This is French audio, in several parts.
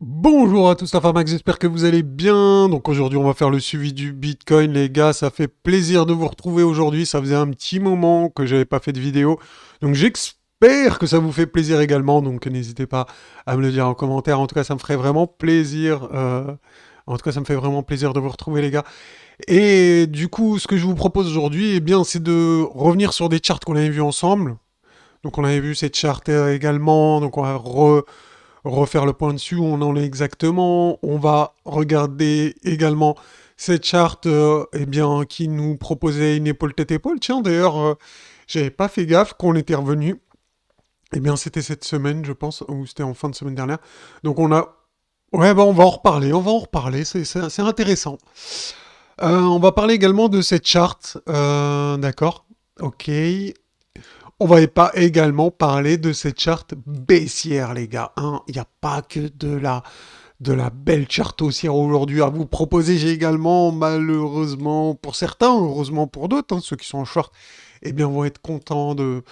Bonjour à tous, la Max, j'espère que vous allez bien. Donc aujourd'hui on va faire le suivi du Bitcoin les gars, ça fait plaisir de vous retrouver aujourd'hui, ça faisait un petit moment que j'avais pas fait de vidéo. Donc j'espère que ça vous fait plaisir également, donc n'hésitez pas à me le dire en commentaire, en tout cas ça me ferait vraiment plaisir. En tout cas ça me fait vraiment plaisir de vous retrouver les gars. Et du coup ce que je vous propose aujourd'hui, eh bien c'est de revenir sur des charts qu'on avait vus ensemble. Donc on avait vu cette charte également, donc on va refaire le point dessus, où on en est exactement. On va regarder également cette charte eh bien, qui nous proposait une épaule tête épaule. Tiens, d'ailleurs, j'avais pas fait gaffe qu'on était revenu. Eh bien, c'était cette semaine, je pense, ou c'était en fin de semaine dernière. Donc on a... Ouais, bah on va en reparler, c'est intéressant. On va parler également de cette charte, d'accord. Ok, on va pas également parler de cette charte baissière, les gars. Hein. Il n'y a pas que de la belle charte haussière aujourd'hui à vous proposer. J'ai également, malheureusement pour certains, heureusement pour d'autres, hein, ceux qui sont en short, eh bien, vont être contents de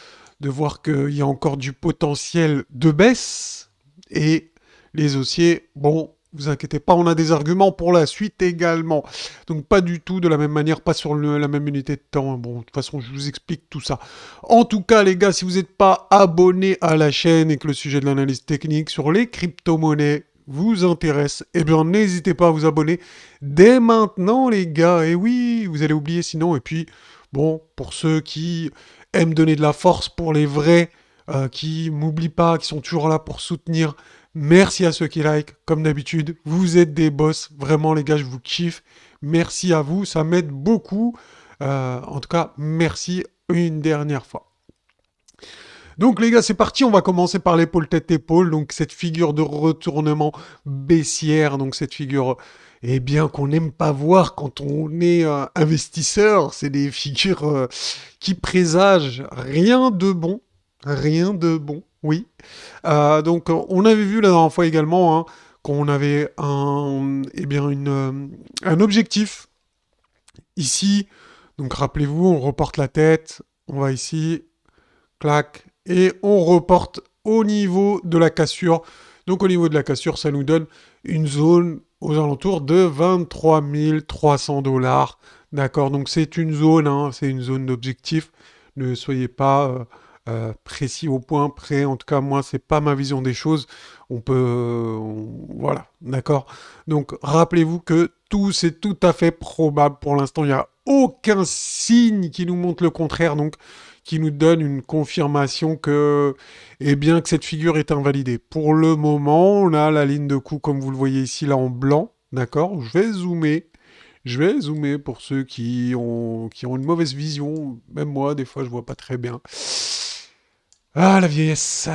voir qu'il y a encore du potentiel de baisse. Et les haussiers, bon, vous inquiétez pas, on a des arguments pour la suite également. Donc pas du tout de la même manière, pas sur la même unité de temps. Bon, de toute façon, je vous explique tout ça. En tout cas, les gars, si vous n'êtes pas abonné à la chaîne et que le sujet de l'analyse technique sur les crypto-monnaies vous intéresse, eh bien, n'hésitez pas à vous abonner dès maintenant, les gars. Et oui, vous allez oublier sinon. Et puis, bon, pour ceux qui aiment donner de la force, pour les vrais, qui m'oublient pas, qui sont toujours là pour soutenir, merci à ceux qui like, comme d'habitude. Vous êtes des boss. Vraiment, les gars, je vous kiffe. Merci à vous, ça m'aide beaucoup. En tout cas, merci une dernière fois. Donc les gars, c'est parti, on va commencer par l'épaule tête-épaule, donc cette figure de retournement baissière, donc cette figure, eh bien, qu'on n'aime pas voir quand on est investisseur, c'est des figures qui présagent rien de bon, oui. Donc on avait vu la dernière fois également hein, qu'on avait eh bien, un objectif ici, donc rappelez-vous, on reporte la tête, on va ici, clac, et on reporte au niveau de la cassure. Donc au niveau de la cassure, ça nous donne une zone aux alentours de 23 300 dollars. D'accord, donc c'est une zone, hein, c'est une zone d'objectif. Ne soyez pas précis au point près. En tout cas, moi, c'est pas ma vision des choses. On peut, voilà, d'accord. Donc rappelez-vous que tout, c'est tout à fait probable. Pour l'instant, il n'y a aucun signe qui nous montre le contraire. Donc qui nous donne une confirmation que, eh bien, que cette figure est invalidée. Pour le moment, on a la ligne de coup, comme vous le voyez ici, là en blanc, d'accord. Je vais zoomer pour ceux qui ont une mauvaise vision. Même moi, des fois, je vois pas très bien. Ah, la vieillesse.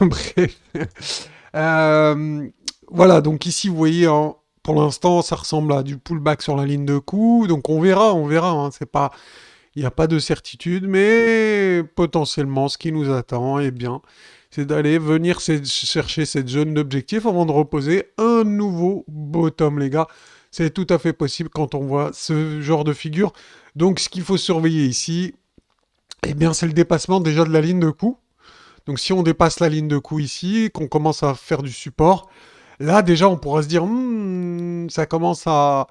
Bref. Euh, voilà, donc ici, vous voyez, hein, pour l'instant, ça ressemble à du pullback sur la ligne de coup. Donc on verra. Hein, c'est pas, il n'y a pas de certitude, mais potentiellement, ce qui nous attend, eh bien, c'est d'aller venir chercher cette zone d'objectif avant de reposer un nouveau bottom, les gars. C'est tout à fait possible quand on voit ce genre de figure. Donc, ce qu'il faut surveiller ici, eh bien, c'est le dépassement déjà de la ligne de coup. Donc, si on dépasse la ligne de coup ici, qu'on commence à faire du support, là, déjà, on pourra se dire, ça commence à,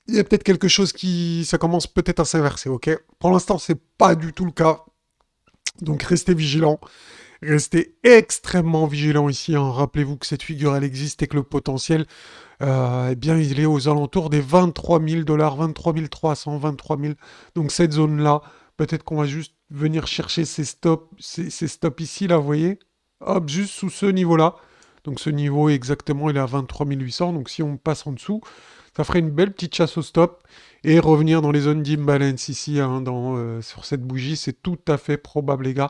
il y a peut-être quelque chose qui, ça commence peut-être à s'inverser, ok. Pour l'instant, c'est pas du tout le cas. Donc restez vigilants, restez extrêmement vigilants ici. Hein. Rappelez-vous que cette figure, elle existe et que le potentiel, eh bien, il est aux alentours des 23 000 dollars, 23 300, 23 000. Donc cette zone-là, peut-être qu'on va juste venir chercher ces stops ici, là, vous voyez. Hop, juste sous ce niveau-là. Donc ce niveau exactement, il est à 23 800. Donc si on passe en dessous, ça ferait une belle petite chasse au stop. Et revenir dans les zones d'imbalance ici, hein, sur cette bougie, c'est tout à fait probable, les gars.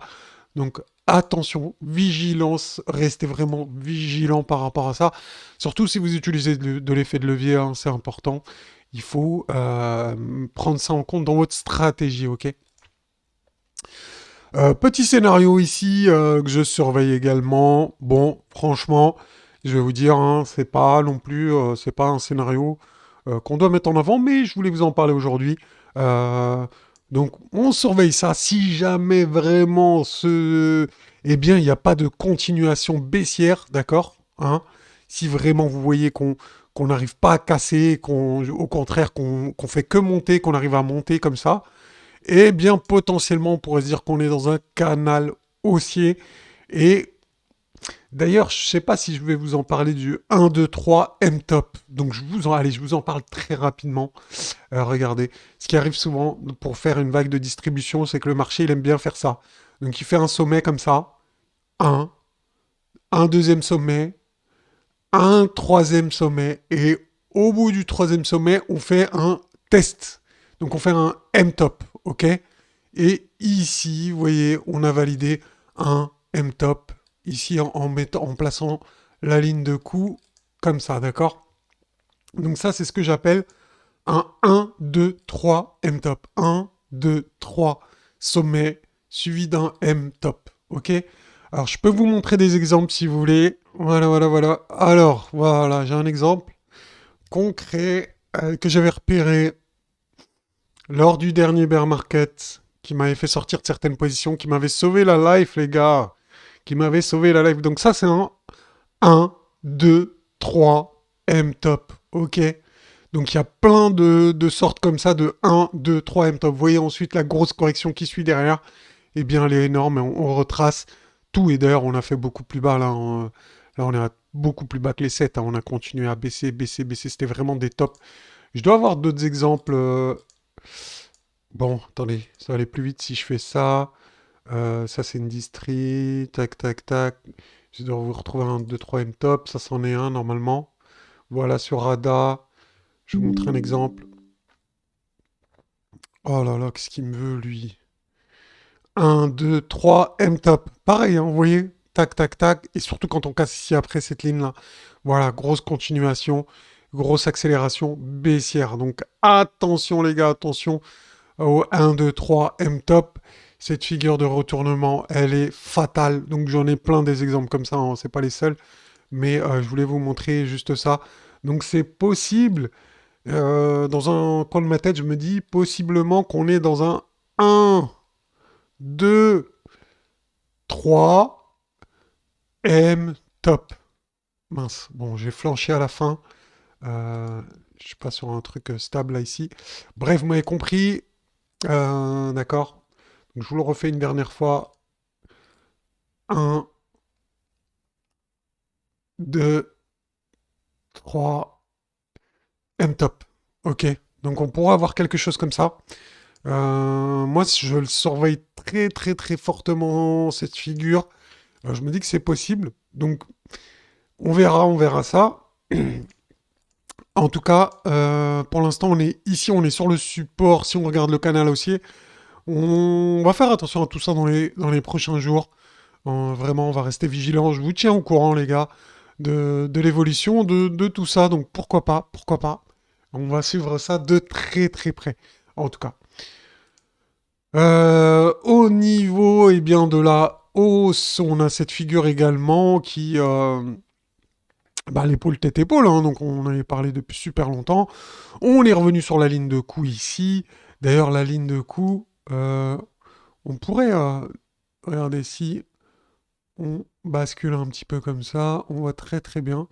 Donc attention, vigilance, restez vraiment vigilant par rapport à ça. Surtout si vous utilisez de l'effet de levier, hein, c'est important. Il faut prendre ça en compte dans votre stratégie, ok. Petit scénario ici que je surveille également. Bon, franchement, je vais vous dire, hein, c'est pas non plus, c'est pas un scénario qu'on doit mettre en avant, mais je voulais vous en parler aujourd'hui. Euh, donc, on surveille ça. Si jamais vraiment eh bien, il n'y a pas de continuation baissière, d'accord, hein, Si vraiment vous voyez qu'on n'arrive pas à casser, au contraire qu'on fait que monter, qu'on arrive à monter comme ça, eh bien potentiellement on pourrait se dire qu'on est dans un canal haussier. Et d'ailleurs, je ne sais pas si je vais vous en parler du 1, 2, 3 M-Top. Donc je vous en parle très rapidement. Regardez, ce qui arrive souvent pour faire une vague de distribution, c'est que le marché, il aime bien faire ça. Donc il fait un sommet comme ça, un, un deuxième sommet, un troisième sommet, et au bout du troisième sommet, on fait un test. Donc on fait un M-Top, ok? Et ici, vous voyez, on a validé un M-Top, ici en plaçant la ligne de coup comme ça, d'accord? Donc ça, c'est ce que j'appelle un 1, 2, 3 M-top. 1, 2, 3 sommet suivi d'un M-top. Ok? Alors, je peux vous montrer des exemples si vous voulez. Voilà, voilà, voilà. Alors, voilà, j'ai un exemple concret que j'avais repéré lors du dernier bear market qui m'avait fait sortir de certaines positions, qui m'avait sauvé la life, les gars. Qui m'avait sauvé la life. Donc ça, c'est un 1, 2, 3 M-top. Ok? Donc il y a plein de sortes comme ça de 1, 2, 3 M-top. Vous voyez ensuite la grosse correction qui suit derrière. Eh bien, elle est énorme. On retrace tout. Et d'ailleurs, on a fait beaucoup plus bas. Là, on est à beaucoup plus bas que les 7. Hein. On a continué à baisser, baisser, baisser. C'était vraiment des tops. Je dois avoir d'autres exemples. Bon, attendez, ça va aller plus vite si je fais ça. Ça, c'est une distri. Tac, tac, tac. Je dois vous retrouver un 2, 3 M-top. Ça, c'en est un normalement. Voilà, sur Rada. Je vais vous montrer un exemple. Oh là là, qu'est-ce qu'il me veut, lui? Un, 2, 3, M-top. Pareil, hein, vous voyez? Tac, tac, tac. Et surtout quand on casse ici après cette ligne-là. Voilà, grosse continuation, grosse accélération baissière. Donc attention les gars, attention au 1, 2, 3, M-top. Cette figure de retournement, elle est fatale. Donc j'en ai plein des exemples comme ça, hein, c'est pas les seuls. Mais je voulais vous montrer juste ça. Donc c'est possible. Dans un coin de ma tête, je me dis possiblement qu'on est dans un 1, 2, 3, M, top. Mince, bon, j'ai flanché à la fin. Je suis pas sur un truc stable là ici. Bref, vous m'avez compris. D'accord. Donc, je vous le refais une dernière fois. 1, 2, 3, M top. Ok. Donc on pourra avoir quelque chose comme ça. Moi, je le surveille très très très fortement cette figure. Je me dis que c'est possible. Donc on verra ça. En tout cas, pour l'instant, on est ici, on est sur le support. Si on regarde le canal haussier, on va faire attention à tout ça dans les prochains jours. Vraiment, on va rester vigilant. Je vous tiens au courant, les gars, de l'évolution de tout ça. Donc pourquoi pas, pourquoi pas. On va suivre ça de très très près, en tout cas. Au niveau eh bien, de la hausse, on a cette figure également qui... bah, l'épaule tête épaule, hein, donc on en avait parlé depuis super longtemps. On est revenu sur la ligne de coup ici. D'ailleurs, la ligne de coup, on pourrait regarder si on bascule un petit peu comme ça. On voit très très bien.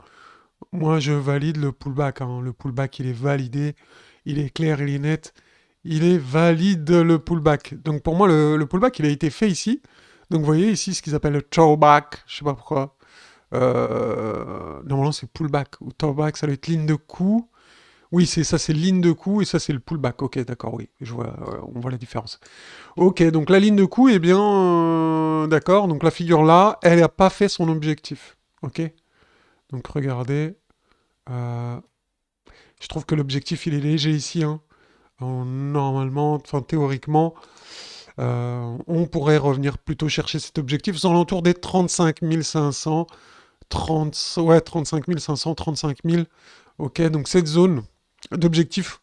Moi, je valide le pullback. Hein. Le pullback, il est validé. Il est clair, il est net. Il est valide le pullback. Donc pour moi, le pullback, il a été fait ici. Donc vous voyez ici ce qu'ils appellent le throwback. Je sais pas pourquoi. Normalement, c'est pullback ou throwback. Ça doit être ligne de coup. Oui, c'est ça, c'est ligne de coup et ça, c'est le pullback. Ok, d'accord, oui. Je vois, on voit la différence. Ok, donc la ligne de coup, eh bien, d'accord. Donc la figure là, elle n'a pas fait son objectif. Ok. Donc regardez. euh, je trouve que l'objectif, il est léger ici. Hein. Normalement, enfin théoriquement, on pourrait revenir plutôt chercher cet objectif aux alentours des 35 500, 30, ouais, 35 500, 35 000. Ok, donc cette zone d'objectif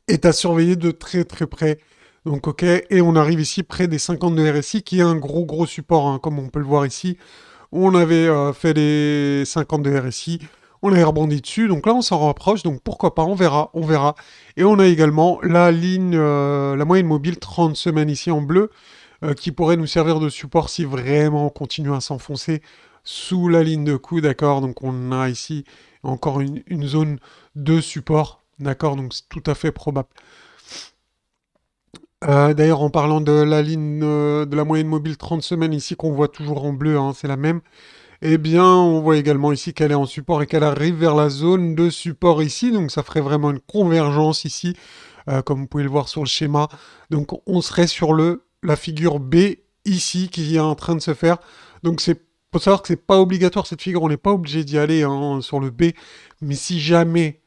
est à surveiller de très très près. Donc ok, et on arrive ici près des 50 de RSI qui est un gros gros support, hein, comme on peut le voir ici. On avait fait les 50 de RSI, on avait rebondi dessus, donc là on s'en rapproche, donc pourquoi pas, on verra, on verra. Et on a également la ligne, la moyenne mobile 30 semaines ici en bleu, qui pourrait nous servir de support si vraiment on continue à s'enfoncer sous la ligne de coup, d'accord? Donc on a ici encore une zone de support, d'accord? Donc c'est tout à fait probable. D'ailleurs, en parlant de la ligne de la moyenne mobile 30 semaines ici qu'on voit toujours en bleu, hein, c'est la même. Eh bien, on voit également ici qu'elle est en support et qu'elle arrive vers la zone de support ici. Donc ça ferait vraiment une convergence ici, comme vous pouvez le voir sur le schéma. Donc on serait sur la figure B ici qui est en train de se faire. Donc c'est faut savoir que c'est pas obligatoire cette figure, on n'est pas obligé d'y aller hein, sur le B. Mais si jamais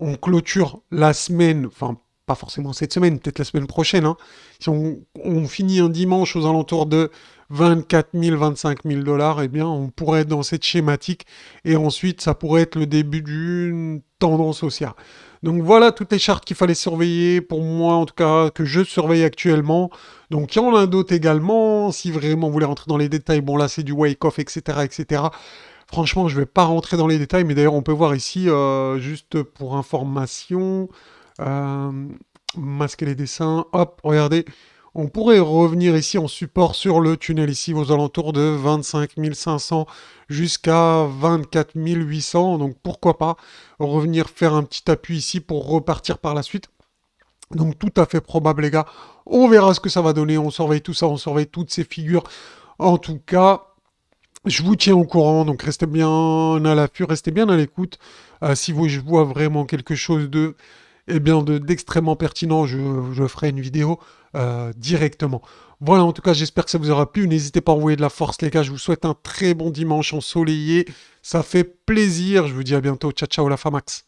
on clôture la semaine, enfin pas forcément cette semaine, peut-être la semaine prochaine, hein, si on finit un dimanche aux alentours de 24 000, 25 000 dollars, eh bien, on pourrait être dans cette schématique et ensuite, ça pourrait être le début d'une tendance haussière. Donc voilà toutes les chartes qu'il fallait surveiller, pour moi en tout cas, que je surveille actuellement. Donc il y en a d'autres également, si vraiment vous voulez rentrer dans les détails, bon là c'est du wake-off, etc., etc. Franchement, je ne vais pas rentrer dans les détails, mais d'ailleurs on peut voir ici, juste pour information, euh, masquer les dessins, hop, regardez, on pourrait revenir ici en support sur le tunnel ici aux alentours de 25 500 jusqu'à 24 800. Donc pourquoi pas revenir faire un petit appui ici pour repartir par la suite. Donc tout à fait probable les gars. On verra ce que ça va donner. On surveille tout ça, on surveille toutes ces figures. En tout cas, je vous tiens au courant. Donc restez bien à l'affût, restez bien à l'écoute. Si vous, je vois vraiment quelque chose de eh bien, d'extrêmement pertinent, je ferai une vidéo directement. Voilà, en tout cas, j'espère que ça vous aura plu. N'hésitez pas à envoyer de la force, les gars. Je vous souhaite un très bon dimanche ensoleillé. Ça fait plaisir. Je vous dis à bientôt. Ciao, ciao, la Famax.